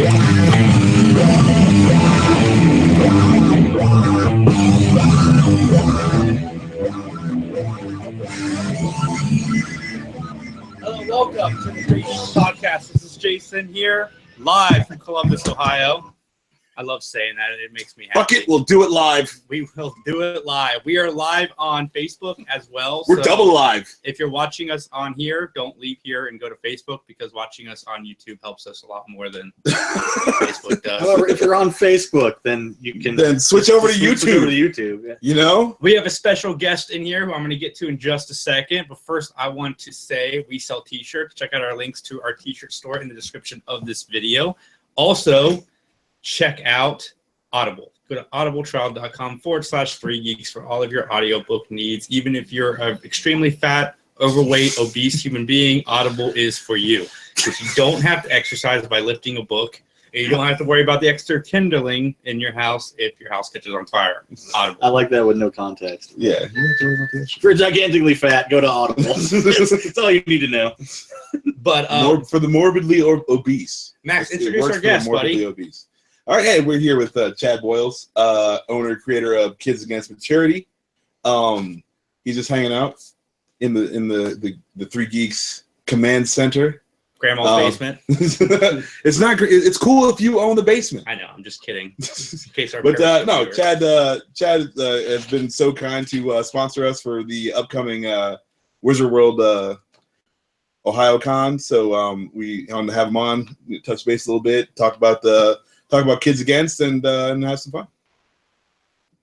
Hello, welcome to the Geeks Podcast. This is Jason here, live from Columbus, Ohio. I love saying that. It makes me happy. Fuck it, we'll do it live. We will do it live. We are live on Facebook as well. We're double live. If you're watching us on here, don't leave here and go to Facebook, because watching us on YouTube helps us a lot more than Facebook does. However, if you're on Facebook, then you can switch over to YouTube. Switch over to YouTube. Yeah. You know? We have a special guest in here who I'm going to get to in just a second. But first, I want to say we sell T-shirts. Check out our links to our T-shirt store in the description of this video. Also, check out Audible. Go to audibletrial.com/3geeks for all of your audiobook needs. Even if you're an extremely fat, overweight, obese human being, Audible is for you. Because you don't have to exercise by lifting a book. And you don't have to worry about the extra kindling in your house if your house catches on fire. Audible. I like that with no context. Yeah. If you're gigantically fat, go to Audible. That's all you need to know. But for the morbidly obese. Max, introduce our guest, buddy. Obese. All right, hey, we're here with Chad Boyles, owner, creator of Kids Against Maturity. He's just hanging out in the Three Geeks Command Center. Grandma's basement. It's not. It's cool if you own the basement. I know. I'm just kidding. In case our but no, Chad has been so kind to sponsor us for the upcoming Wizard World Ohio Con. So we want to have him on, touch base a little bit, talk about Kids Against, and have some fun.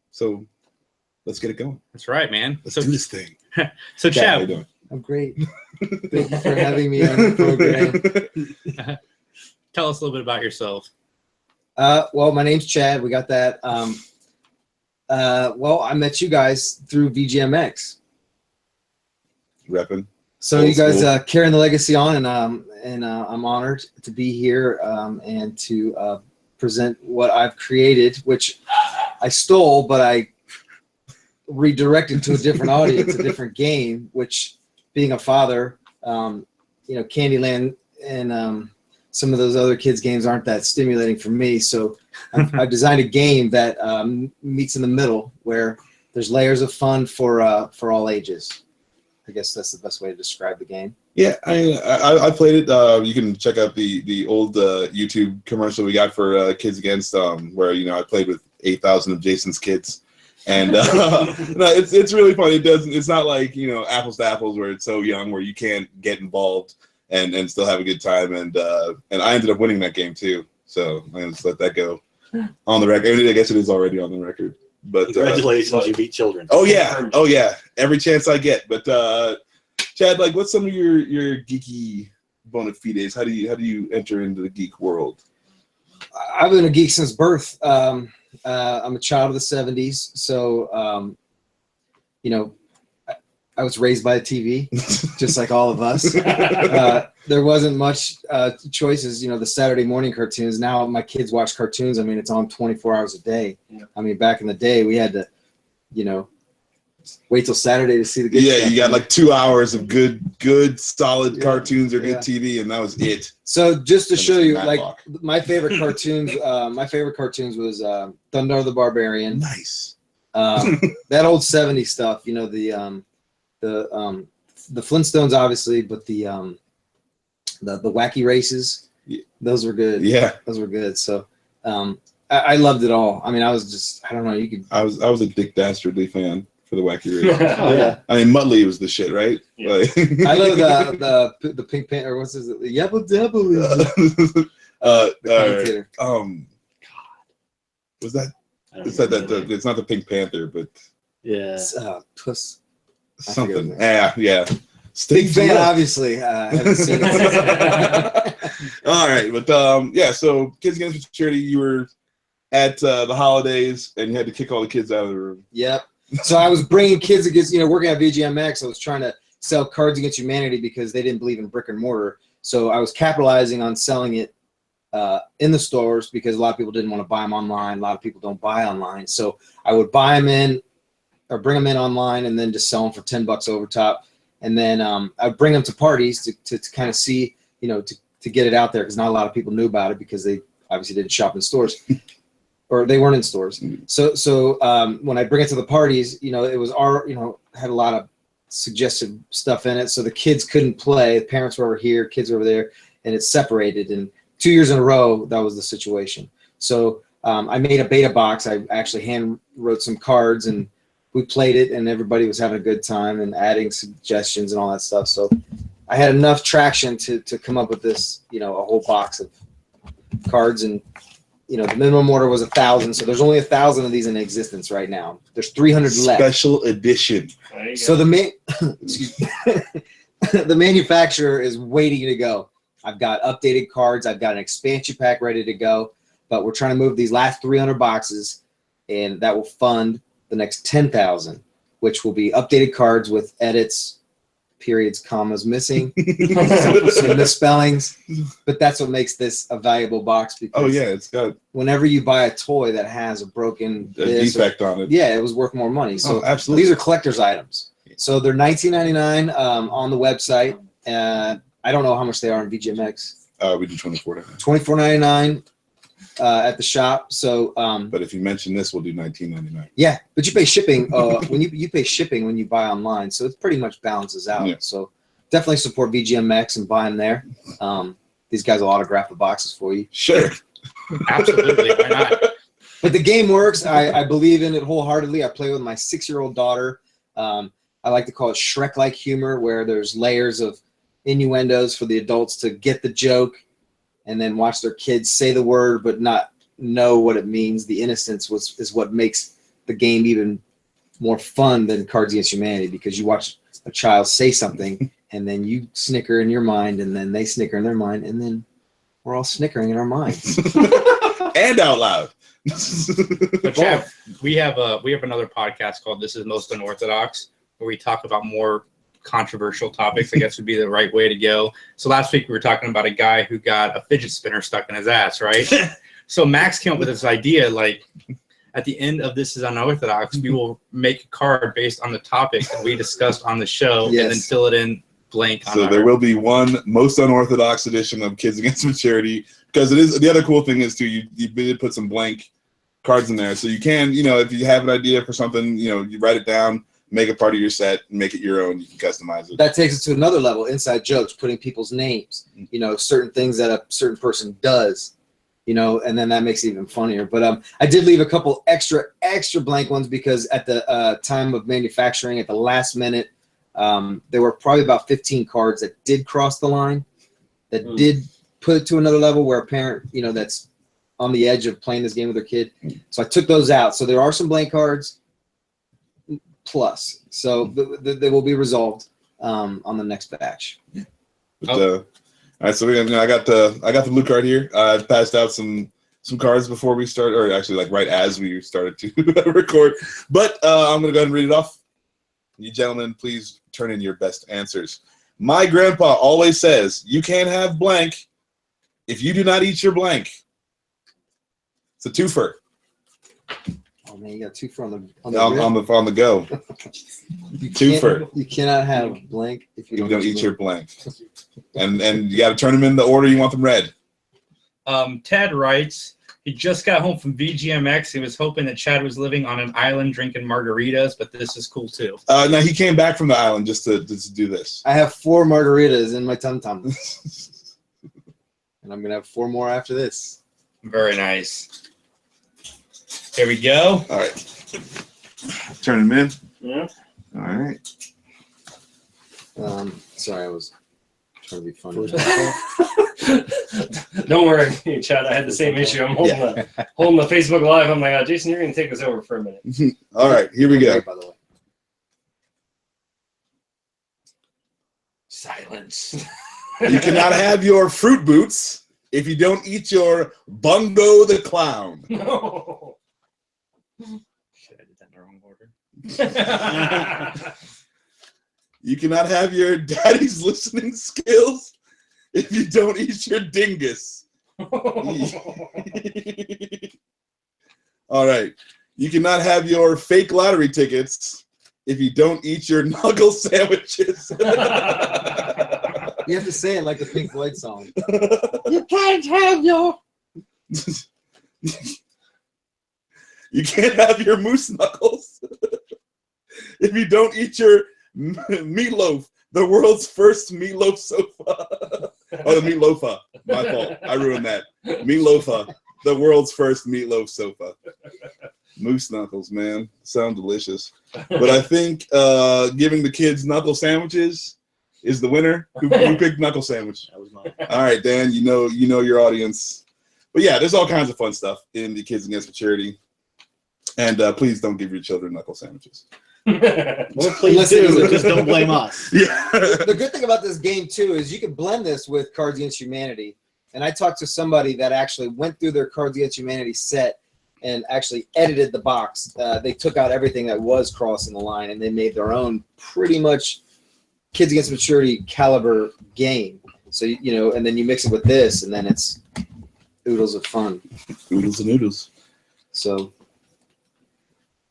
So let's get it going. That's right, man. Let's do this thing. So Chad, how you Chad, doing? I'm great. Thank you for having me on the program. Tell us a little bit about yourself. Well, my name's Chad. We got that. Well, I met you guys through VGMX. Repping. So Old you guys school. carrying the legacy on, and I'm honored to be here and to present what I've created, which I stole, but I redirected to a different audience, a different game, which, being a father, Candyland and some of those other kids' games aren't that stimulating for me. So I've designed a game that meets in the middle, where there's layers of fun for all ages. I guess that's the best way to describe the game. Yeah, I played it. You can check out the old YouTube commercial we got for Kids Against, where I played with 8,000 of Jason's kids. And no, it's really funny. It's not like apples to apples, where it's so young where you can't get involved and still have a good time. And I ended up winning that game too. So I just let that go on the record. I guess it is already on the record. But congratulations, you beat children. Oh yeah, every chance I get. But Chad, like, what's some of your geeky bona fides? How do you enter into the geek world? I've been a geek since birth. I'm a child of the 70s, so I was raised by a TV, just like all of us. There wasn't much choices. The Saturday morning cartoons. Now my kids watch cartoons. I mean, it's on 24 hours a day. Yeah. I mean, back in the day, we had to, wait till Saturday to see the good stuff. You got like 2 hours of good solid cartoons or good TV, and that was it. So just to show you, like, my favorite cartoons, was Thunder the Barbarian. Nice. That old 70s stuff, the Flintstones, obviously, but the Wacky Races, those were good. Yeah, those were good. So I loved it all. I mean, I was I don't know. I was a Dick Dastardly fan for the Wacky Races. Oh, yeah. I mean, Muttley was the shit, right? Yeah. Like, I love the Pink Panther. What's his? The Yabba Dabba. God, was that? It's it's not the Pink Panther, but yeah, Puss. Something. Yeah. Big fan, obviously. Haven't seen it. All right, but yeah. So, Kids Against Maturity, you were at the holidays, and you had to kick all the kids out of the room. Yep. So I was bringing kids against, working at VGMX. I was trying to sell Cards Against Humanity because they didn't believe in brick and mortar. So I was capitalizing on selling it in the stores because a lot of people didn't want to buy them online. A lot of people don't buy online. So I would buy them in or bring them in online and then just sell them for $10 over top. And then I'd bring them to parties to kind of see, to get it out there, because not a lot of people knew about it because they obviously didn't shop in stores, or they weren't in stores. So when I bring it to the parties, you know, it was had a lot of suggestive stuff in it. So the kids couldn't play. The parents were over here, kids were over there, and it's separated. And 2 years in a row, that was the situation. So I made a beta box. I actually hand wrote some cards, and we played it, and everybody was having a good time and adding suggestions and all that stuff. So I had enough traction to come up with this, you know, a whole box of cards. And you know, the minimum order was 1,000, so there's only 1,000 of these in existence right now. There's 300 left. Special edition. So the the manufacturer is waiting to go. I've got updated cards. I've got an expansion pack ready to go, but we're trying to move these last 300 boxes, and that will fund the next 10,000, which will be updated cards with edits, periods, commas missing, some misspellings. But that's what makes this a valuable box. Because it's got whenever you buy a toy that has a broken defect on it. Yeah, it was worth more money. So absolutely. These are collector's items. So they're $19.99 on the website. I don't know how much they are in VGMX. We do $24.99. $24.99 at the shop. So but if you mention this, we'll do $19.99. Yeah, but you pay shipping when you pay shipping when you buy online, so it pretty much balances out. Yeah. So definitely support VGMX and buy them there. These guys will autograph the boxes for you. Sure. Absolutely. Why not? But the game works. I believe in it wholeheartedly. I play with my 6-year-old daughter. I like to call it Shrek-like humor, where there's layers of innuendos for the adults to get the joke and then watch their kids say the word but not know what it means. The innocence is what makes the game even more fun than Cards Against Humanity, because you watch a child say something and then you snicker in your mind and then they snicker in their mind and then we're all snickering in our minds. And out loud. But Chad, we have another podcast called This Is Most Unorthodox, where we talk about more controversial topics, I guess would be the right way to go. So last week we were talking about a guy who got a fidget spinner stuck in his ass, right? So Max came up with this idea, like, at the end of This Is Unorthodox, we will make a card based on the topic that we discussed on the show, and then fill it in blank. So there will be one most unorthodox edition of Kids Against Maturity, because it is, the other cool thing is too, you did put some blank cards in there, so you can, you know, if you have an idea for something, you know, you write it down, make it part of your set, make it your own. You can customize it. That takes it to another level. Inside jokes, putting people's names, you know, certain things that a certain person does, you know, and then that makes it even funnier. But I did leave a couple extra blank ones because at the time of manufacturing, at the last minute, there were probably about 15 cards that did cross the line, that did put it to another level where a parent, you know, that's on the edge of playing this game with their kid. So I took those out. So there are some blank cards plus. So they will be resolved on the next batch. But, all right, so I got the blue card here. I passed out some cards before we start, or actually like right as we started to record. But I'm gonna go ahead and read it off. You gentlemen, please turn in your best answers. My grandpa always says, "You can't have blank if you do not eat your blank." It's a twofer. Oh man, you got a twofer on the go. Twofer. You cannot have blank if you don't eat your blank. And you got to turn them in the order you want them read. Ted writes, he just got home from VGMX. He was hoping that Chad was living on an island drinking margaritas, but this is cool too. No, he came back from the island just to do this. I have 4 margaritas in my tum-tum. And I'm going to have 4 more after this. Very nice. Here we go. All right. Turn them in. Yeah. All right. Sorry, I was trying to be funny. Don't worry, Chad. I had the same issue. I'm holding the Facebook Live. I'm like, Jason, you're going to take us over for a minute. All right, here we go. By the way. Silence. You cannot have your fruit boots if you don't eat your Bungo the Clown. No. Shit, I did that in the wrong order. You cannot have your daddy's listening skills if you don't eat your dingus. All right. You cannot have your fake lottery tickets if you don't eat your nuggle sandwiches. You have to say it like the Pink Floyd song. You can't have your You can't have your moose knuckles if you don't eat your meatloaf, the world's first meatloaf sofa. Oh, the meatloafa. My fault. I ruined that. Meatloafa, the world's first meatloaf sofa. Moose knuckles, man. Sound delicious. But I think giving the kids knuckle sandwiches is the winner. Who picked knuckle sandwich? That was mine. All right, Dan, you know your audience. But yeah, there's all kinds of fun stuff in the Kids Against Maturity. And please don't give your children knuckle sandwiches. Well, please do. Just don't blame us. Yeah. The good thing about this game too is you can blend this with Cards Against Humanity. And I talked to somebody that actually went through their Cards Against Humanity set and actually edited the box. They took out everything that was crossing the line and they made their own pretty much Kids Against Maturity caliber game. So and then you mix it with this, and then it's oodles of fun. Oodles and noodles. So.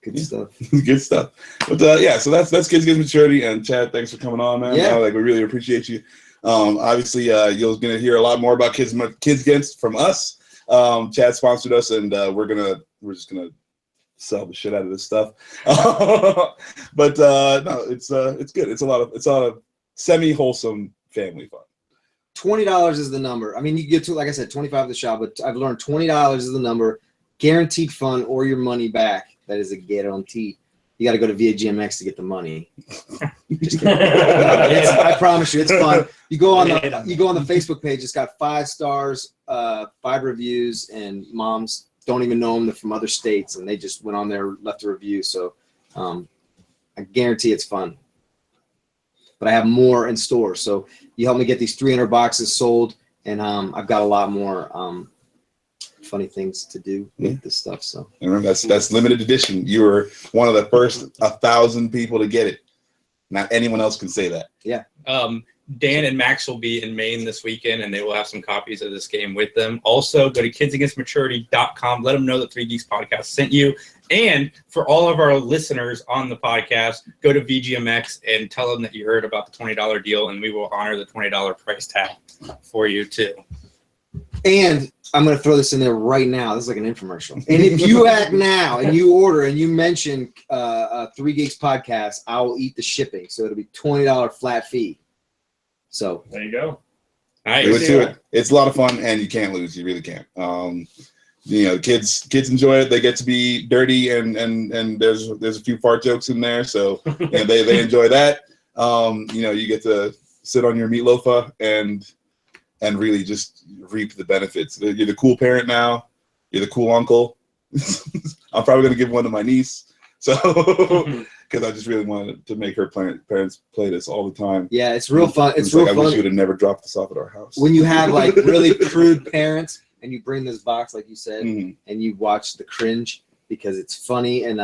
Good stuff. Good stuff. But yeah, so that's Kids Against Maturity. And Chad, thanks for coming on, man. Yeah. We really appreciate you. Obviously, you're gonna hear a lot more about Kids Against from us. Chad sponsored us, and we're just gonna sell the shit out of this stuff. But no, it's good. It's a lot of semi-wholesome family fun. $20 is the number. I mean, you get to, like I said, $25 at the shop, but I've learned $20 is the number. Guaranteed fun or your money back. That is a guarantee. You got to go to VGMX to get the money. Just kidding. I promise you, it's fun. You go on the Facebook page. It's got 5 stars, 5 reviews, and moms don't even know them. They're from other states, and they just went on there, left a review. So I guarantee it's fun. But I have more in store. So you help me get these 300 boxes sold, and I've got a lot more funny things to do with this stuff. So remember, that's limited edition. You were one of the first 1,000 people to get it. Not anyone else can say that. Yeah. Dan and Max will be in Maine this weekend, and they will have some copies of this game with them. Also, go to kidsagainstmaturity.com. Let them know that 3 Geeks Podcast sent you. And for all of our listeners on the podcast, go to VGMX and tell them that you heard about the $20 deal, and we will honor the $20 price tag for you too. And I'm going to throw this in there right now. This is like an infomercial. And if you act now and you order and you mention 3 Geeks Podcast, I will eat the shipping. So it'll be $20 flat fee. So there you go. Nice. Do it to it. It's a lot of fun, and you can't lose. You really can't. Kids enjoy it. They get to be dirty, and there's a few fart jokes in there, so they enjoy that. You get to sit on your meatloafa and really just reap the benefits. You're the cool parent now. You're the cool uncle. I'm probably gonna give one to my niece, so because I just really wanted to make her parents play this all the time. Yeah, it's real fun. It's real I fun. wish you would have never dropped this off at our house. When you have like really crude parents and you bring this box, like you said, Mhm. and you watch the cringe because it's funny. And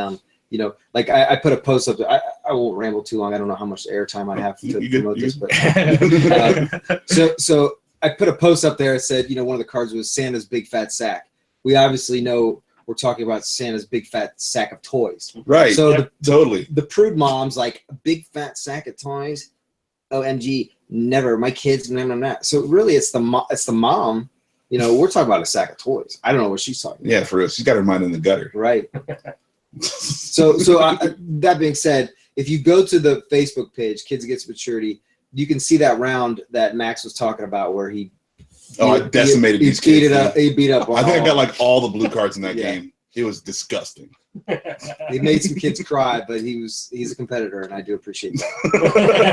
like I put a post up there. I won't ramble too long. I don't know how much airtime I have to promote this, but so I put a post up there that said, one of the cards was Santa's big fat sack. We obviously know we're talking about Santa's big fat sack of toys. Right. So Totally. the prude mom's like, a big fat sack of toys? OMG, never. My kids, nah. So really it's the mom. We're talking about a sack of toys. I don't know what she's talking about. Yeah, for real. She's got her mind in the gutter. Right. So that being said, if you go to the Facebook page, Kids Against Maturity, you can see that round that Max was talking about where he I decimated these kids. He beat up. I think I got like all the blue cards in that Yeah. game. It was disgusting. He made some kids cry, but he's a competitor, and I do appreciate that.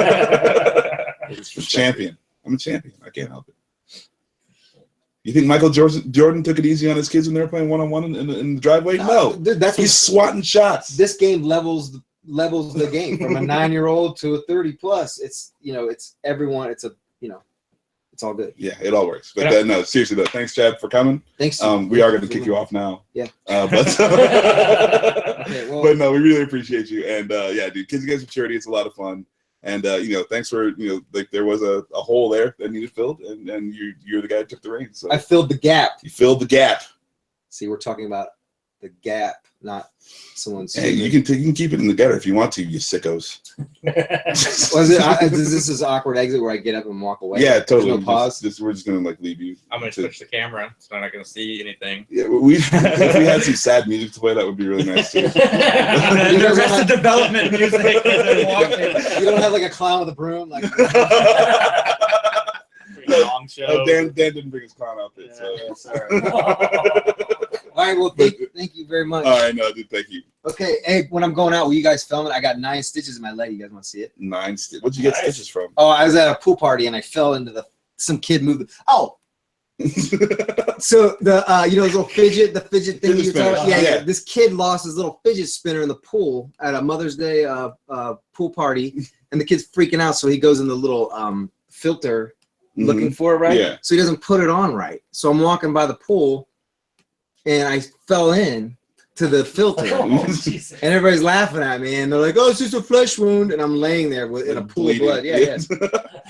Champion. I'm a champion. I can't help it. You think Michael Jordan took it easy on his kids when they were playing one-on-one in the driveway? No. He's swatting shots. This game levels the game from a 9-year-old to a 30+. It's it's everyone. It's it's all good. Yeah, it all works. But no, seriously though, thanks Chad for coming. Thanks. We are going to kick you off now. Yeah. But Okay, well, but no, we really appreciate you. And yeah, dude, Kids Against Maturity, it's a lot of fun. And thanks for like there was a hole there that needed filled, and you're the guy who took the reins. So I filled the gap. you filled the gap. See, we're talking about the gap, not someone's. Hey, you can keep it in the gutter if you want to, you sickos. Was it? This is awkward exit where I get up and walk away. Yeah, totally. No pause. We're just gonna like leave you. I'm gonna switch the camera, so I'm not gonna see anything. Yeah, if we had some sad music to play, that would be really nice too. The Arrested Development music. You don't have like a clown with a broom, like. Long show. Dan didn't bring his clown outfit. Yeah, so. sorry. All right, well, thank you very much. All right, no, dude, thank you. Okay, hey, when I'm going out, will you guys film it? I got 9 stitches in my leg. You guys want to see it? 9 stitches. Where'd you get stitches from? Oh, I was at a pool party and I fell into some kid moved. Oh. So the the little fidget thing you were talking about. Yeah. This kid lost his little fidget spinner in the pool at a Mother's Day pool party, and the kid's freaking out. So he goes in the little filter looking for it, right? Yeah. So he doesn't put it on right. So I'm walking by the pool, and I fell in to the filter, and everybody's laughing at me, and they're like, "Oh, it's just a flesh wound," and I'm laying there in a pool of blood. Yeah.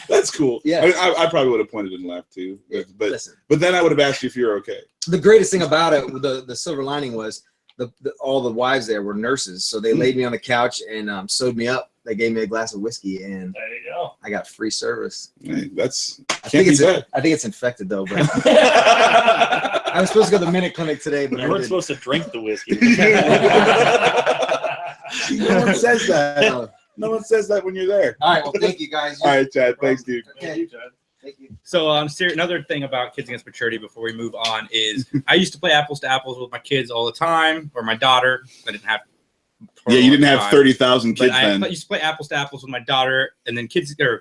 That's cool. Yeah. I mean, I probably would have pointed and laughed too, but then I would have asked you if you're okay. The greatest thing about it, the silver lining was all the wives there were nurses, so they laid me on the couch and sewed me up. They gave me a glass of whiskey, and There you go. I got free service. Hey, that's I think it's infected though, but I was supposed to go to the Minute Clinic today, but You weren't supposed to drink the whiskey. no one says that. No one says that when you're there. All right, well, thank you guys. All right, Chad. Thanks, dude. Okay. Thank you. So, another thing about Kids Against Maturity before we move on is I used to play apples to apples with my kids all the time, or my daughter. I didn't have. Yeah, you didn't have 30,000 kids then. I used to play apples to apples with my daughter, and then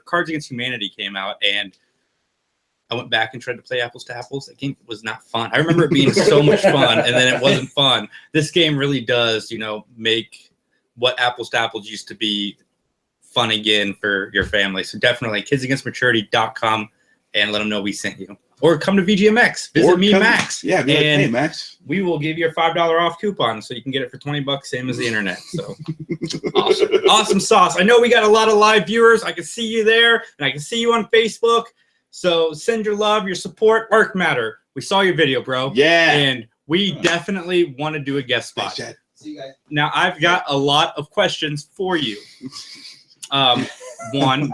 Cards Against Humanity came out, and I went back and tried to play apples to apples. That game was not fun. I remember it being so much fun, and then it wasn't fun. This game really does, make what apples to apples used to be fun again for your family. So definitely kidsagainstmaturity.com and let them know we sent you. Or come to VGMX. Visit me, Max. Yeah, be like, and hey, Max. we will give you a $5 off coupon so you can get it for $20, same as the internet. So awesome. Awesome sauce. I know we got a lot of live viewers. I can see you there, and I can see you on Facebook. So send your love, your support. Arcmatter. We saw your video, bro. Yeah. And we definitely want to do a guest spot. Thanks, Chad. See you guys. Now, I've got a lot of questions for you. One,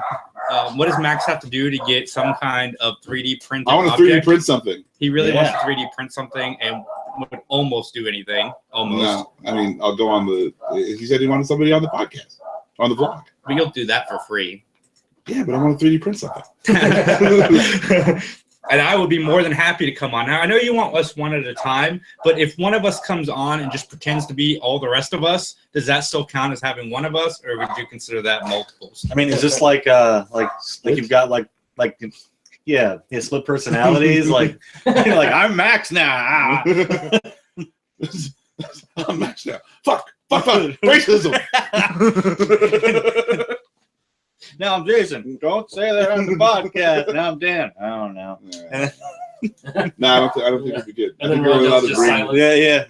what does Max have to do to get some kind of 3D printed I want to 3D print something. He really wants to 3D print something and would almost do anything. Almost. No, I mean, I'll go on the. He said he wanted somebody on the podcast, on the vlog. But you'll do that for free. Yeah, but I want to 3D print something. And I would be more than happy to come on. Now, I know you want us one at a time, but if one of us comes on and just pretends to be all the rest of us, does that still count as having one of us, or would you consider that multiples? I mean, is this like you've got like split personalities? like I'm Max now. I'm Max now. Fuck. Racism. Now I'm Jason. Don't say that on the podcast. Now I'm Dan. I don't know. No, I don't think it'd be good. I And think then you're only allowed Rondell's to just bring. silent. Yeah.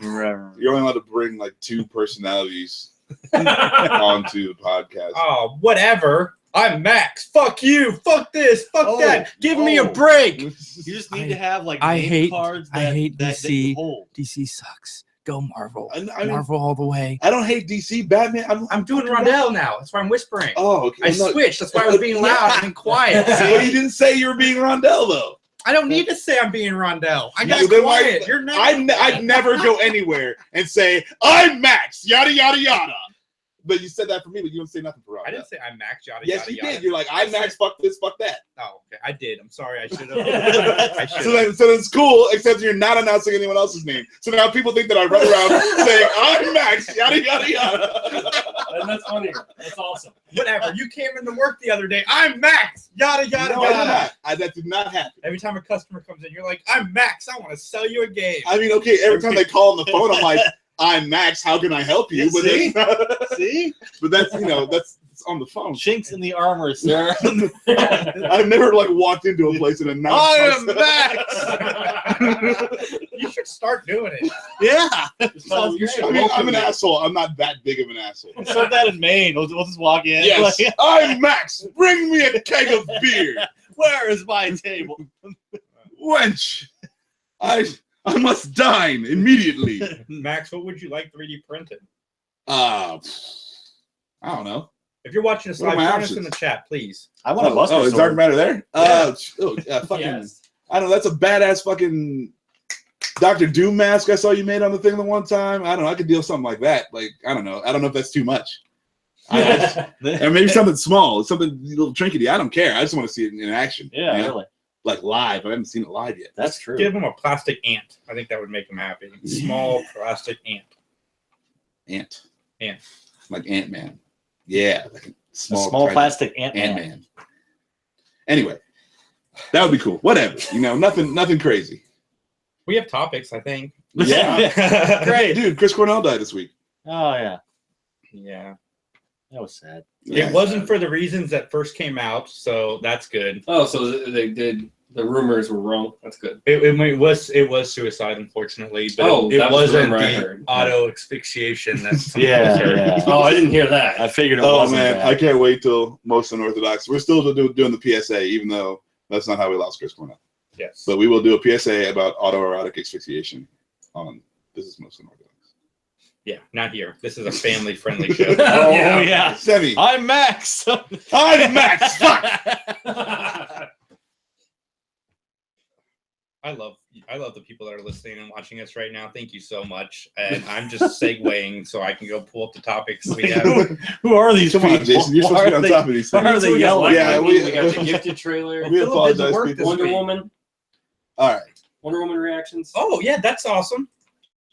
You're only allowed to bring like 2 personalities onto the podcast. Oh, whatever. I'm Max. Fuck you. Fuck this. Fuck that. Give me a break. You just need to have like I name hate- cards. I hate that DC. you hold. DC sucks. Go Marvel. I mean, Marvel all the way. I don't hate DC. Batman. I'm doing Rondell now. That's why I'm whispering. Oh, okay. I switched. That's why I was being loud and quiet. Well, you didn't say you were being Rondell though. I don't need to say I'm being Rondell. I got Then why- quiet. You're not. I'd never go anywhere and say I'm Max. Yada yada yada. But you said that for me, but you don't say nothing for Rondell. I didn't say I'm Max. Yada Yes, yada you yada. did. You're like I'm Max. Fuck this. Fuck that. Oh, okay. I did. I'm sorry. I should have. So it's cool, except you're not announcing anyone else's name. So now people think that I run around saying I'm Max. Yada yada yada. And that's funny. That's awesome. Whatever. You came into work the other day. I'm Max. Yada yada No, I did yada. not. That did not happen. Every time a customer comes in, you're like, I'm Max. I want to sell you a game. I mean, okay, every time they call on the phone, I'm like, I'm Max. How can I help you? But See? that's See? but that's it's on the phone. Chinks in the armor, sir. I've never like walked into a place and announced I am myself. Max. You should start doing it. Yeah. I mean, I'm an asshole. I'm not that big of an asshole. Start that in Maine. We'll just walk in. Yes, Like, I'm Max. Bring me a keg of beer. where is my table? Wench. I must dine immediately. Max, what would you like 3D printed? I don't know. If you're watching this What are live, my join us in options? the chat, please. I want a Buster Oh, is Sword. Arcmatter there? Fucking. Yes. I don't know. That's a badass fucking Dr. Doom mask I saw you made on the thing the one time. I don't know. I could deal with something like that. Like, I don't know. I don't know if that's too much. Or maybe something small, something a little trinkety. I don't care. I just want to see it in action. Yeah, you know? really. Like live. I haven't seen it live yet. That's true. Give him a plastic ant. I think that would make him happy. Small plastic ant. Ant. Ant. Like Ant-Man. Yeah. Like a A small small tiny plastic Ant-Man. Ant-Man. Anyway, that would be cool. Whatever. You know, nothing crazy. We have topics, I think. Yeah. Great. Dude, Chris Cornell died this week. Oh, yeah. Yeah. That was sad. It wasn't for the reasons that first came out, so that's good. Oh, so they did. The rumors were wrong. That's good. It was suicide, unfortunately, but Oh, it that was the wasn't rumor I the heard. auto asphyxiation. That's Yeah. Oh, I didn't hear that. I figured it Oh wasn't man, bad. I can't wait till most unorthodox. We're still doing the PSA, even though that's not how we lost Chris Cornell. Yes. But we will do a PSA about autoerotic asphyxiation on This Is Most Unorthodox. Yeah, not here. This is a family-friendly show. Oh, Yeah. yeah. Semi, I'm Max. I'm Max. Fuck. I love the people that are listening and watching us right now. Thank you so much. And I'm just segueing so I can go pull up the topics we have. Who are these Come people? on, Jason. You're supposed to be on top of these why things. are they yelling? Yeah, we got the gifted trailer. We Philip apologize, did the work people. this Wonder week. Woman. All right. Wonder Woman reactions. Oh yeah, that's awesome.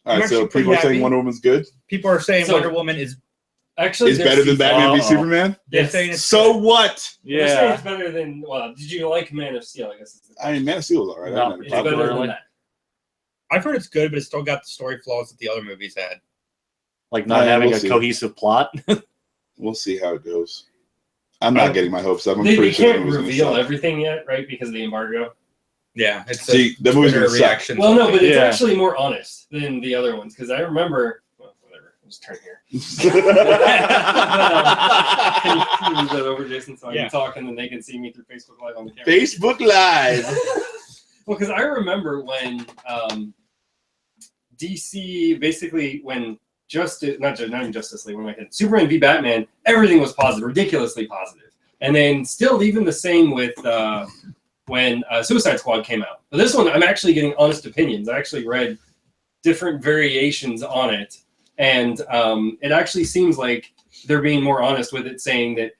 All I'm right. So actually pretty people are saying happy. Wonder Woman's good. People are saying So- Wonder Woman is. Actually, Is better than Batman v Uh-oh. Superman. They're Yes. saying it's So what? They're saying Yeah. it's better than. Well, did you like Man of Steel? I guess. Is the I mean, Man of Steel was all right. No, I don't it's know. better Popularly. than that. I've heard it's good, but it's still got the story flaws that the other movies had. Like not Yeah, having we'll a see. cohesive plot. We'll see how it goes. I'm not getting my hopes up. I'm They pretty sure can't it was gonna reveal suck. everything yet, right? Because of the embargo. Yeah, it's See, the movie's Twitter gonna suck. reactions. Well, no, but it's Yeah. actually more honest than the other ones because I remember. Well, whatever. Let's turn here. Can you move that over, Jason, so I Yeah. can talk and then they can see me through Facebook Live on the camera? Facebook Live. Well, because I remember when DC basically when not even Justice League, when I had Superman v Batman, everything was positive, ridiculously positive, and then still even the same with when Suicide Squad came out. But this one, I'm actually getting honest opinions. I actually read different variations on it, and it actually seems like they're being more honest with it, saying that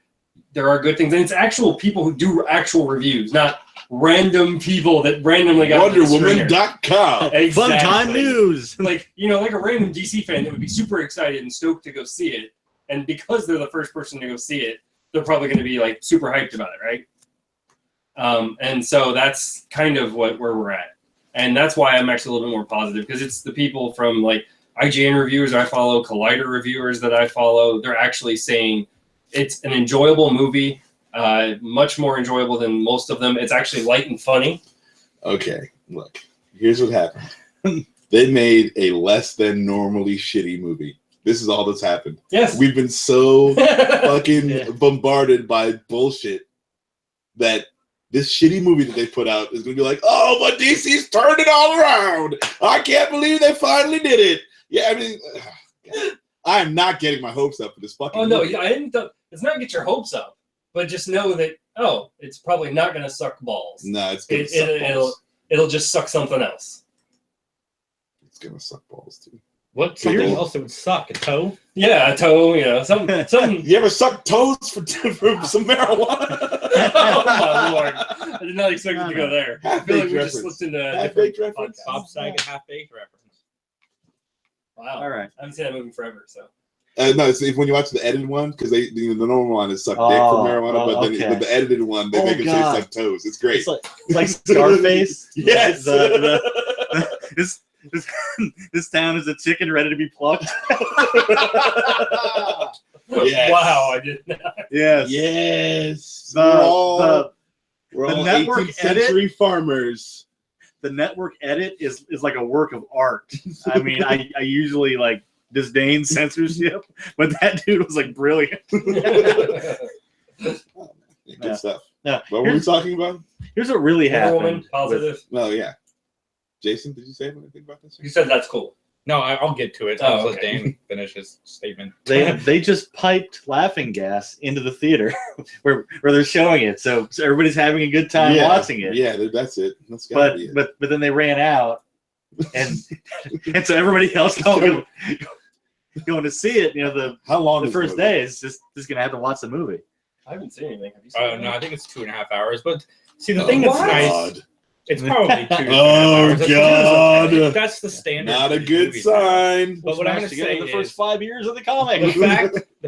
there are good things, and it's actual people who do actual reviews, not random people that randomly got the screener. WonderWoman.com. Exactly. Fun time news. Like, you know, like a random DC fan that would be super excited and stoked to go see it, and because they're the first person to go see it, they're probably going to be like super hyped about it, right? And so that's kind of where we're at, and that's why I'm actually a little bit more positive, because it's the people from like IGN reviewers I follow, Collider reviewers that I follow. They're actually saying it's an enjoyable movie, much more enjoyable than most of them. It's actually light and funny. Okay, look. Here's what happened. They made a less than normally shitty movie. This is all that's happened. Yes. We've been so fucking Yeah. bombarded by bullshit that this shitty movie that they put out is going to be like, oh, but DC's turned it all around. I can't believe they finally did it. Yeah, I mean, I am not getting my hopes up for this fucking Oh no, movie. I didn't. It's not get your hopes up, but just know that it's probably not going to suck balls. No, it's going to suck balls. It'll just suck something else. It's going to suck balls, too. What People- something else that would suck? A toe? Yeah, a toe. You know, some. You ever suck toes for some marijuana? Oh my lord! I did not expect it to go there. I feel like Half-baked we just reference. slipped into a Half-baked different reference. podcast. Bob Saget half-baked reference. Wow. All right. I haven't seen that movie forever, so. No, it's when you watch the edited one, because the normal one is suck dick Oh, for marijuana, oh, but then okay. with the edited one, they Oh, make it God. taste like toes. It's great. It's like Scarface. Yes. This town is a chicken ready to be plucked. Yes. Wow, I did not. Yes. Yes. The We're the all network 18th century farmers. the network edit is like a work of art. I mean, I usually like disdain censorship, but that dude was like brilliant. Good Yeah. stuff. Now, What were we talking about? here's what really Wonder Woman, happened. positive. Well, yeah. Jason, did you say anything about this? You said that's cool. No, I'll get to it. Oh, I'll let okay. Dane finish his statement. They just piped laughing gas into the theater where they're showing it, so everybody's having a good time watching it. Yeah, that's it. That's gotta be it. But then they ran out, and so everybody else going to see it. You know, how long? The first day is just gonna have to watch the movie. I haven't seen anything. Have you seen Oh no, I think it's 2.5 hours. But see, the Oh, thing that's God. nice, it's probably 2. Oh, hours. God. That's the standard. Not a for these good movies. sign. But what I'm going to say the is first 5 years of the the comic.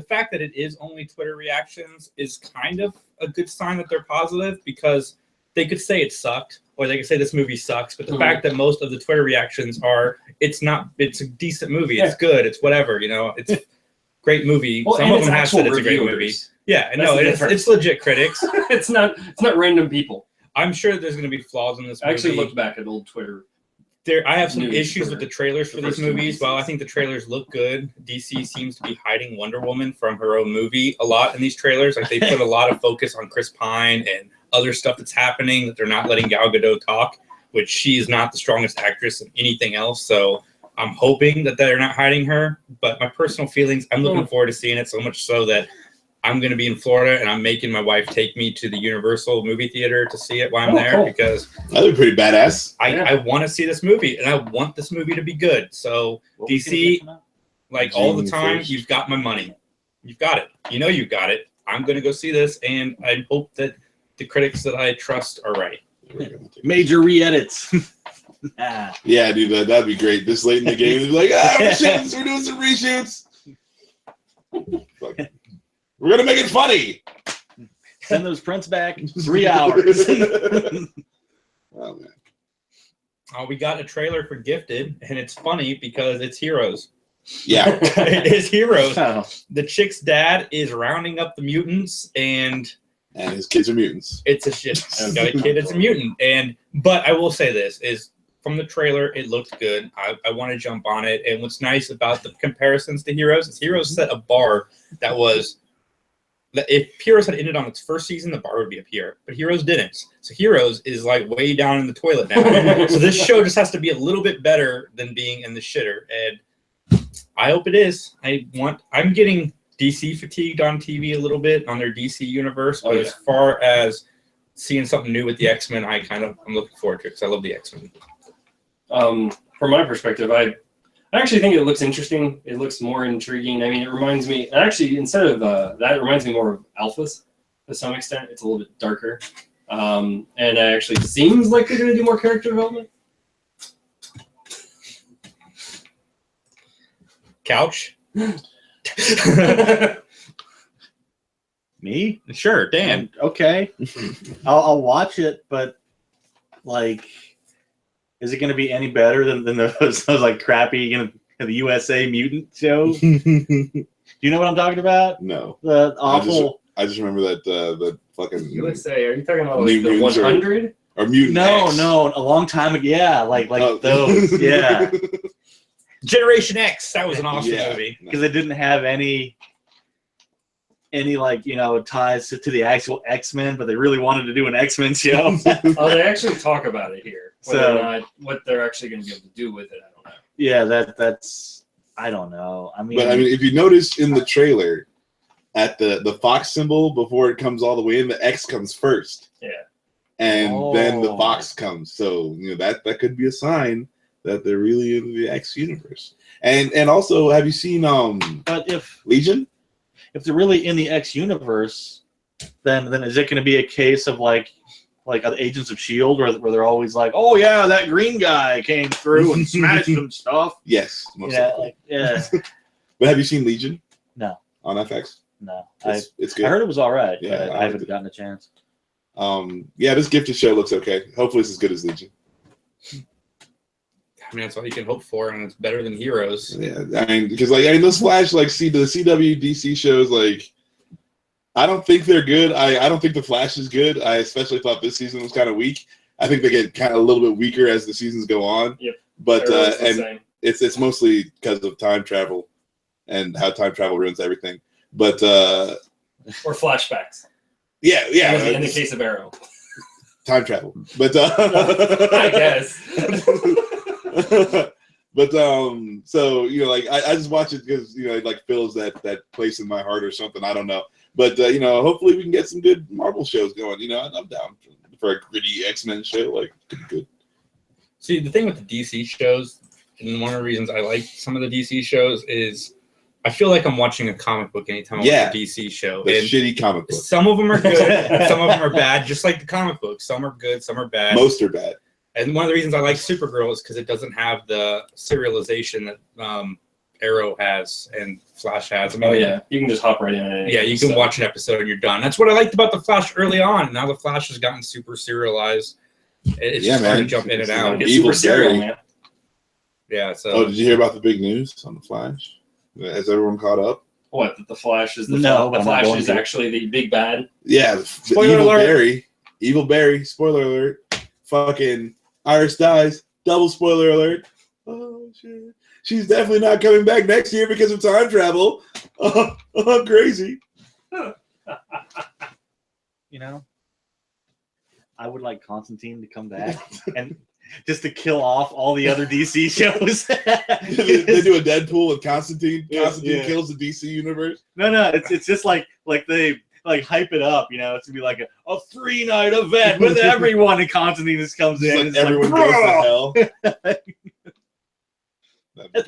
fact that it is only Twitter reactions is kind of a good sign that they're positive, because they could say it sucked or they could say this movie sucks, but the fact that most of the Twitter reactions are it's a decent movie, it's good, it's whatever, it's a great movie. Well, some of them have said it's a great reviewers. movie. Yeah, That's no, the it's difference. legit critics. it's not random people. I'm sure there's going to be flaws in this movie. I actually looked back at old Twitter. I have some News issues for with the trailers for the these first 2 movies. movies. While I think the trailers look good, DC seems to be hiding Wonder Woman from her own movie a lot in these trailers. Like, they put a lot of focus on Chris Pine and other stuff that's happening that they're not letting Gal Gadot talk, which she is not the strongest actress in anything else. So I'm hoping that they're not hiding her. But my personal feelings, I'm looking forward to seeing it, so much so that I'm going to be in Florida and I'm making my wife take me to the Universal movie theater to see it while I'm there, because That'd be pretty badass. I want to see this movie and I want this movie to be good. So DC, like all the time, you've got my money. You've got it. You've got it. I'm going to go see this, and I hope that the critics that I trust are right. Major re-edits. Yeah, dude, that'd be great. This late in the game, they'd be like, reshoots, we're doing some reshoots. Fuck. We're gonna make it funny. Send those prints back. 3 hours. Oh man. We got a trailer for Gifted, and it's funny because it's Heroes. Yeah. It is Heroes. Oh. The chick's dad is rounding up the mutants, and his kids are mutants. it's a shit. I've got a kid that's a mutant. But I will say this is, from the trailer, it looked good. I want to jump on it. And what's nice about the comparisons to Heroes is Heroes set a bar that was, if Heroes had ended on its first season, the bar would be up here. But Heroes didn't. So Heroes is like way down in the toilet now. So this show just has to be a little bit better than being in the shitter. And I hope it is. I'm getting DC fatigued on TV a little bit on their DC universe. But as far as seeing something new with the X-Men, I'm looking forward to it because I love the X-Men. From my perspective, I actually think it looks interesting. It looks more intriguing. I mean, it reminds me, actually, instead of that, it reminds me more of Alphas to some extent. It's a little bit darker. And it actually seems like they're going to do more character development. Couch? Me? Sure, Dan. Okay. I'll watch it, but like, is it going to be any better than those like crappy the USA mutant shows? Do you know what I'm talking about? No. The awful. I just remember that the fucking USA? Are you talking about New like the Mutants 100? or mutant. No, X. no, a long time ago. Yeah, like those. Yeah, Generation X. That was an awesome Yeah. movie. because it didn't have any like ties to the actual X-Men, but they really wanted to do an X-Men show. Oh, they actually talk about it here. Whether or not what they're actually going to be able to do with it, I don't know. Yeah, that's I don't know. I mean, if you notice in the trailer, at the Fox symbol before it comes all the way in, the X comes first. Yeah. And then the Oh. Fox comes. So that could be a sign that they're really in the X universe. And also, have you seen but if Legion? they're really in the X universe, then is it going to be a case of like Agents of S.H.I.E.L.D. where they're always like, oh yeah, that green guy came through and smashed some stuff. Yes, most Yeah, likely. yeah. But have you seen Legion? No. On FX? No, It's good. I heard it was all right. Yeah, but I I haven't liked it. gotten a chance. This Gifted show looks okay. Hopefully it's as good as Legion. I mean, that's all you can hope for, and it's better than Heroes. Yeah, because those Flash the CW DC shows, I don't think they're good. I don't think the Flash is good. I especially thought this season was kind of weak. I think they get kind of a little bit weaker as the seasons go on. Yep. But Everyone's the and same. it's mostly because of time travel and how time travel ruins everything. But Or flashbacks. yeah, In the case of Arrow. time travel. But I guess. But so you know, like I just watch it because you know it like fills that place in my heart or something. I don't know, but you know, hopefully we can get some good Marvel shows going. You know, I'm down for a gritty X-Men show. Like, good. See, the thing with the DC shows, and one of the reasons I like some of the DC shows is I feel like I'm watching a comic book anytime I watch a DC show. The and shitty comic book. Some of them are good, some of them are bad, just like the comic books. Some are good, some are bad. Most are bad. And one of the reasons I like Supergirl is because it doesn't have the serialization that Arrow has and Flash has. I mean, you can just hop right in it. Yeah, you can watch an episode and you're done. That's what I liked about the Flash early on. Now the Flash has gotten super serialized. It's just hard to jump in and out. It's super serial, man. Yeah. So. Oh, did you hear about the big news on the Flash? Has everyone caught up? What? That the Flash is the No, Flash is actually the big bad. Yeah, the Spoiler evil alert. Barry. Evil Barry. Spoiler alert. Fucking Iris dies. Double spoiler alert. Oh shit. She's definitely not coming back next year because of time travel. Oh, crazy. You know, I would like Constantine to come back and just to kill off all the other DC shows. They do a Deadpool with Constantine. Constantine Yeah. kills the DC universe. No, it's just like they like hype it up. You know, it's gonna be like a 3-night event with everyone, and Constantine just comes in. Like and everyone goes to hell. That'd be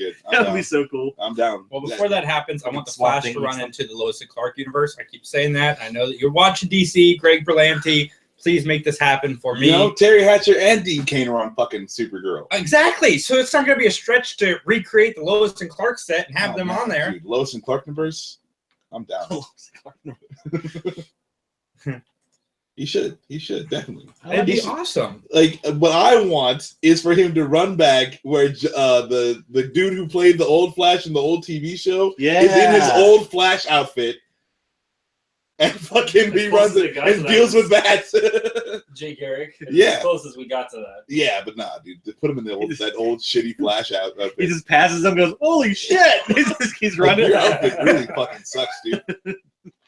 good. That would be so cool. I'm down. Well, before that happens, I want the Swap Flash thing to or run something. into the Lois and Clark universe. I keep saying that. I know that you're watching DC. Greg Berlanti, please make this happen for me. You know, Terry Hatcher and Dean Cain are on fucking Supergirl. Exactly. So it's not going to be a stretch to recreate the Lois and Clark set and have them man, on there. Dude, Lois and Clark universe. I'm down. He should definitely. That'd be awesome. Like what I want is for him to run back where the dude who played the old Flash in the old TV show is in his old Flash outfit and fucking he runs it and deals with that. Jay Garrick. Yeah. As close as we got to that. Yeah, but nah, dude, put him in that old shitty Flash outfit. He just passes them, goes, "Holy shit!" He's running. Your outfit really fucking sucks, dude.